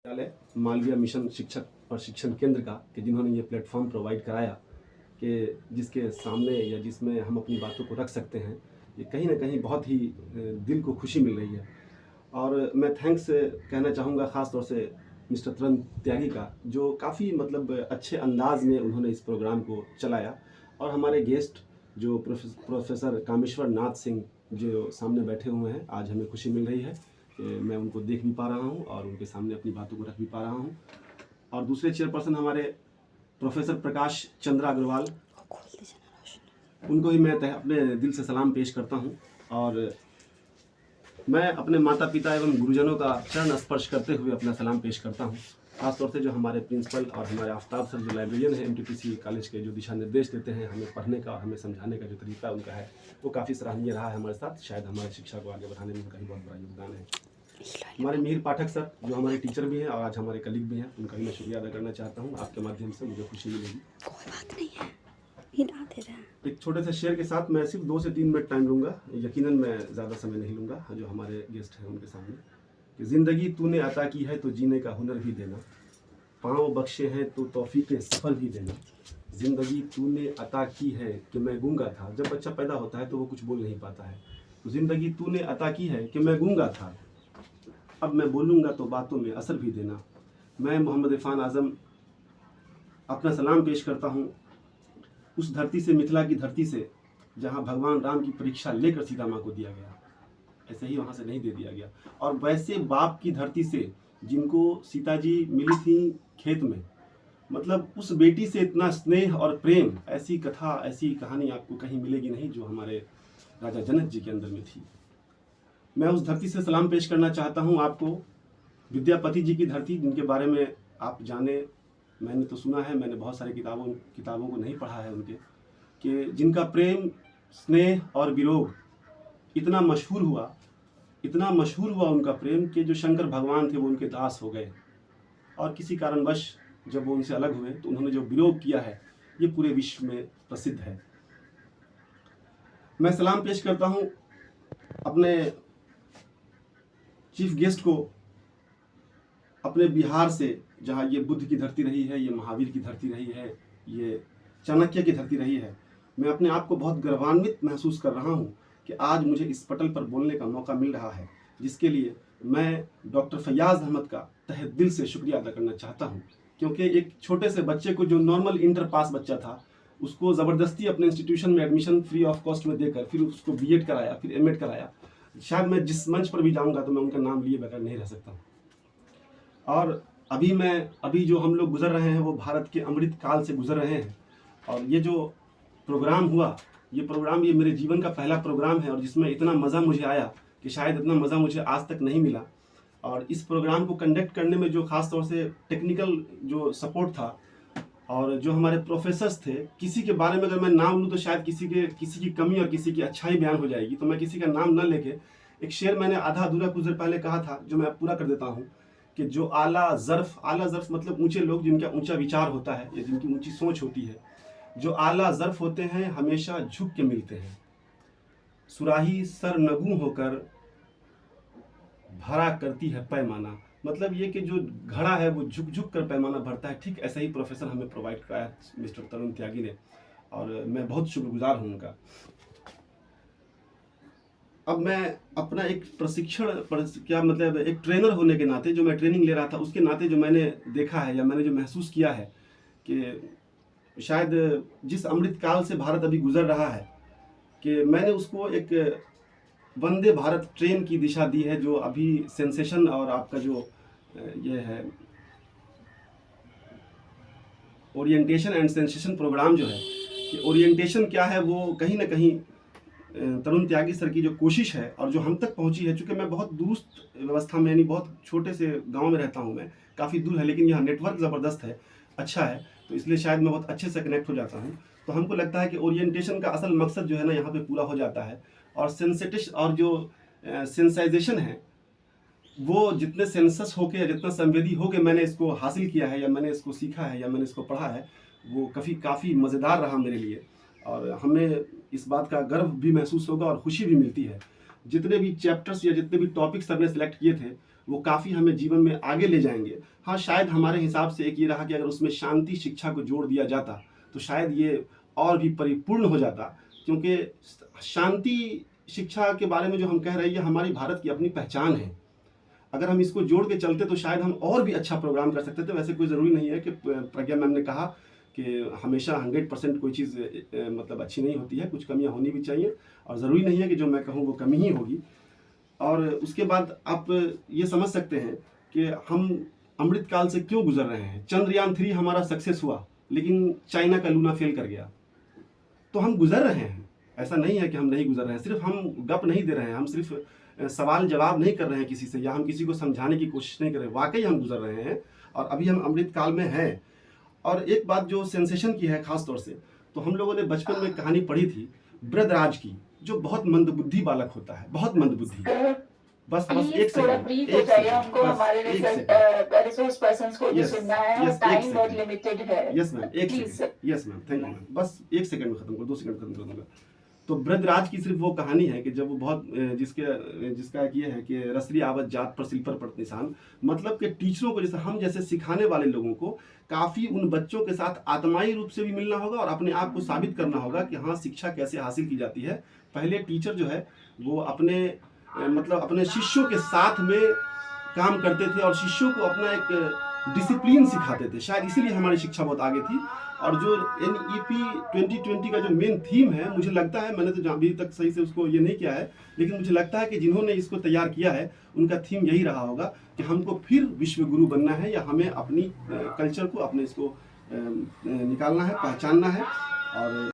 विद्यालय मालवीय मिशन शिक्षक प्रशिक्षण केंद्र का कि जिन्होंने ये प्लेटफॉर्म प्रोवाइड कराया कि जिसके सामने या जिसमें हम अपनी बातों को रख सकते हैं। ये कहीं ना कहीं बहुत ही दिल को खुशी मिल रही है और मैं थैंक्स कहना चाहूँगा ख़ास तौर से मिस्टर तरुण त्यागी का, जो काफ़ी मतलब अच्छे अंदाज में उन्होंने इस प्रोग्राम को चलाया। और हमारे गेस्ट जो प्रोफेसर कामेश्वर नाथ सिंह जो सामने बैठे हुए हैं, आज हमें खुशी मिल रही है कि मैं उनको देख भी पा रहा हूं और उनके सामने अपनी बातों को रख भी पा रहा हूं। और दूसरे चेयरपर्सन हमारे प्रोफेसर प्रकाश चंद्र अग्रवाल, उनको ही मैं अपने दिल से सलाम पेश करता हूं। और मैं अपने माता पिता एवं गुरुजनों का चरण स्पर्श करते हुए अपना सलाम पेश करता हूं। खासतौर से जो हमारे प्रिंसिपल और हमारे आफ्ताब सर जो लाइब्रेरियन है MTPC कॉलेज के, जो दिशा निर्देश देते हैं हमें पढ़ने का और हमें समझाने का जो तरीका उनका है वो काफ़ी सराहनीय रहा है हमारे साथ। शायद हमारी शिक्षा को आगे बढ़ाने में उनका ही बहुत बड़ा योगदान है। हमारे मिहिर पाठक सर जो हमारे टीचर भी हैं और आज हमारे कलीग भी हैं, उनका भी मैं शुक्रिया अदा करना चाहता हूँ। आपके माध्यम से मुझे खुशी मिलेगी। कोई बात नहीं है, एक छोटे से शेयर के साथ मैं सिर्फ 2 से 3 मिनट टाइम लूँगा, यकीनन मैं ज़्यादा समय नहीं लूँगा। जो हमारे गेस्ट हैं उनके सामने कि ज़िंदगी तूने अता की है तो जीने का हुनर भी देना, पाँव बख्शे हैं तो तौफीक सफ़र भी देना। ज़िंदगी तूने अता की है कि मैं गूंगा था। जब बच्चा पैदा होता है तो वो कुछ बोल नहीं पाता है, तो ज़िंदगी तूने अता की है कि मैं गूंगा था, अब मैं बोलूँगा तो बातों में असर भी देना। मैं मोहम्मद इरफान आज़म अपना सलाम पेश करता हूँ उस धरती से, मिथिला की धरती से, जहाँ भगवान राम की परीक्षा लेकर सीता माँ को दिया गया, ऐसे ही वहाँ से नहीं दे दिया गया। और वैसे बाप की धरती से जिनको सीता जी मिली थी खेत में, मतलब उस बेटी से इतना स्नेह और प्रेम, ऐसी कथा ऐसी कहानी आपको कहीं मिलेगी नहीं जो हमारे राजा जनक जी के अंदर में थी। मैं उस धरती से सलाम पेश करना चाहता हूँ आपको, विद्यापति जी की धरती, जिनके बारे में आप जाने, मैंने तो सुना है, मैंने बहुत सारी किताबों को नहीं पढ़ा है उनके, कि जिनका प्रेम स्नेह और विरोग इतना मशहूर हुआ उनका प्रेम कि जो शंकर भगवान थे वो उनके दास हो गए। और किसी कारणवश जब वो उनसे अलग हुए तो उन्होंने जो विरोग किया है ये पूरे विश्व में प्रसिद्ध है। मैं सलाम पेश करता हूँ अपने चीफ गेस्ट को, अपने बिहार से, जहाँ ये बुद्ध की धरती रही है, ये महावीर की धरती रही है, ये चाणक्य की धरती रही है। मैं अपने आप को बहुत गर्वान्वित महसूस कर रहा हूँ कि आज मुझे इस पटल पर बोलने का मौका मिल रहा है, जिसके लिए मैं डॉक्टर फैयाज अहमद का तहे दिल से शुक्रिया अदा करना चाहता हूँ। क्योंकि एक छोटे से बच्चे को, जो नॉर्मल इंटर पास बच्चा था, उसको ज़बरदस्ती अपने इंस्टीट्यूशन में एडमिशन फ्री ऑफ कॉस्ट में देकर फिर उसको B.Ed कराया, फिर M.Ed कराया। शायद मैं जिस मंच पर भी जाऊँगा तो मैं उनका नाम लिए बगैर नहीं रह सकता। और अभी जो हम लोग गुजर रहे हैं वो भारत के अमृत काल से गुजर रहे हैं। और ये जो प्रोग्राम हुआ, ये मेरे जीवन का पहला प्रोग्राम है और जिसमें इतना मज़ा मुझे आया कि शायद इतना मज़ा मुझे आज तक नहीं मिला। और इस प्रोग्राम को कंडक्ट करने में जो ख़ास तौर से टेक्निकल जो सपोर्ट था और जो हमारे प्रोफेसर्स थे, किसी के बारे में अगर मैं नाम लूँ तो शायद किसी की कमी और किसी की अच्छाई बयान हो जाएगी, तो मैं किसी का नाम न लेके एक शेर मैंने आधा अधूरा कुछ देर पहले कहा था, जो मैं पूरा कर देता हूँ कि जो आला ज़र्फ़ मतलब ऊंचे लोग, जिनका ऊंचा विचार होता है या जिनकी ऊंची सोच होती है, जो आला ज़र्फ़ होते हैं हमेशा झुक के मिलते हैं। सुराही सर नगू होकर भरा करती है पैमाना, मतलब ये कि जो घड़ा है वो झुक झुक कर पैमाना भरता है। ठीक ऐसा ही प्रोफेसर हमें प्रोवाइड कराया मिस्टर तरुण त्यागी ने, और मैं बहुत शुक्रगुजार हूँ उनका। अब मैं अपना एक एक ट्रेनर होने के नाते, जो मैं ट्रेनिंग ले रहा था उसके नाते, जो मैंने देखा है या मैंने जो महसूस किया है कि शायद जिस अमृत काल से भारत अभी गुजर रहा है, कि मैंने उसको एक वंदे भारत ट्रेन की दिशा दी है, जो अभी सेंसेशन और आपका जो ये है ओरिएंटेशन एंड सेंसेशन प्रोग्राम जो है, कि ओरिएंटेशन क्या है वो कहीं ना कहीं तरुण त्यागी सर की जो कोशिश है और जो हम तक पहुंची है। चूँकि मैं बहुत दुरुस्त व्यवस्था में, यानी बहुत छोटे से गांव में रहता हूं, मैं काफ़ी दूर है, लेकिन यहाँ नेटवर्क ज़बरदस्त है, अच्छा है, तो इसलिए शायद मैं बहुत अच्छे से कनेक्ट हो जाता हूं। तो हमको लगता है कि ओरिएंटेशन का असल मकसद जो है ना यहाँ पे पूरा हो जाता है। और सेंसिटिश और जो सेंसाइजेशन है, वो जितने सेंसस होके या जितना संवेदी होके मैंने इसको हासिल किया है या मैंने इसको सीखा है या मैंने इसको पढ़ा है, वो काफ़ी मज़ेदार रहा मेरे लिए। और हमें इस बात का गर्व भी महसूस होगा और खुशी भी मिलती है। जितने भी चैप्टर्स या जितने भी टॉपिक्स हमने सेलेक्ट किए थे वो काफ़ी हमें जीवन में आगे ले जाएंगे। हाँ, शायद हमारे हिसाब से एक ये रहा कि अगर उसमें शांति शिक्षा को जोड़ दिया जाता तो शायद ये और भी परिपूर्ण हो जाता, क्योंकि शांति शिक्षा के बारे में जो हम कह रहे हैं ये हमारी भारत की अपनी पहचान है। अगर हम इसको जोड़ के चलते तो शायद हम और भी अच्छा प्रोग्राम कर सकते थे। वैसे कोई ज़रूरी नहीं है कि प्रज्ञा मैम ने कहा कि हमेशा 100% कोई चीज़ मतलब अच्छी नहीं होती है, कुछ कमियां होनी भी चाहिए, और ज़रूरी नहीं है कि जो मैं कहूँ वो कमी ही होगी। और उसके बाद आप ये समझ सकते हैं कि हम अमृतकाल से क्यों गुजर रहे हैं। चंद्रयान 3 हमारा सक्सेस हुआ, लेकिन चाइना का लूना फेल कर गया, तो हम गुजर रहे हैं। ऐसा नहीं है कि हम नहीं गुजर रहे हैं, सिर्फ हम गप नहीं दे रहे हैं, हम सिर्फ सवाल जवाब नहीं कर रहे हैं किसी से, या हम किसी को समझाने की कोशिश नहीं कर रहे हैं, वाकई हम गुजर रहे हैं और अभी हम अमृतकाल में हैं। और एक बात जो सेंसेशन की है खास तौर से, तो हम लोगों ने बचपन में कहानी पढ़ी थी बृहदराज की, जो बहुत मंदबुद्धि बालक होता है, बहुत मंदबुद्धि। बस एक सेकंड, एक सेकंड, हमारे रिसोर्स पर्संस को जो सुनना है और टाइम बहुत लिमिटेड है। यस मैम, एक second, yes ma'am, thank you ma'am, बस 1 सेकंड में खत्म कर, 2 सेकंड खत्म कर दूंगा। तो बृहदराज की सिर्फ वो कहानी है कि जब वो बहुत जिसका एक ये है कि रसरी आवत जात पर सिल पर पड़त निशान, मतलब कि टीचरों को जैसे हम जैसे सिखाने वाले लोगों को काफ़ी उन बच्चों के साथ आत्माई रूप से भी मिलना होगा और अपने आप को साबित करना होगा कि हाँ, शिक्षा कैसे हासिल की जाती है। पहले टीचर जो है वो अपने शिष्यों के साथ में काम करते थे और शिष्यों को अपना एक डिसिप्लिन सिखाते थे, शायद इसीलिए हमारी शिक्षा बहुत आगे थी। और जो NEP 2020 का जो मेन थीम है, मुझे लगता है, मैंने तो अभी तक सही से उसको ये नहीं किया है, लेकिन मुझे लगता है कि जिन्होंने इसको तैयार किया है उनका थीम यही रहा होगा कि हमको फिर विश्व गुरु बनना है, या हमें अपनी कल्चर को अपने इसको निकालना है, पहचानना है। और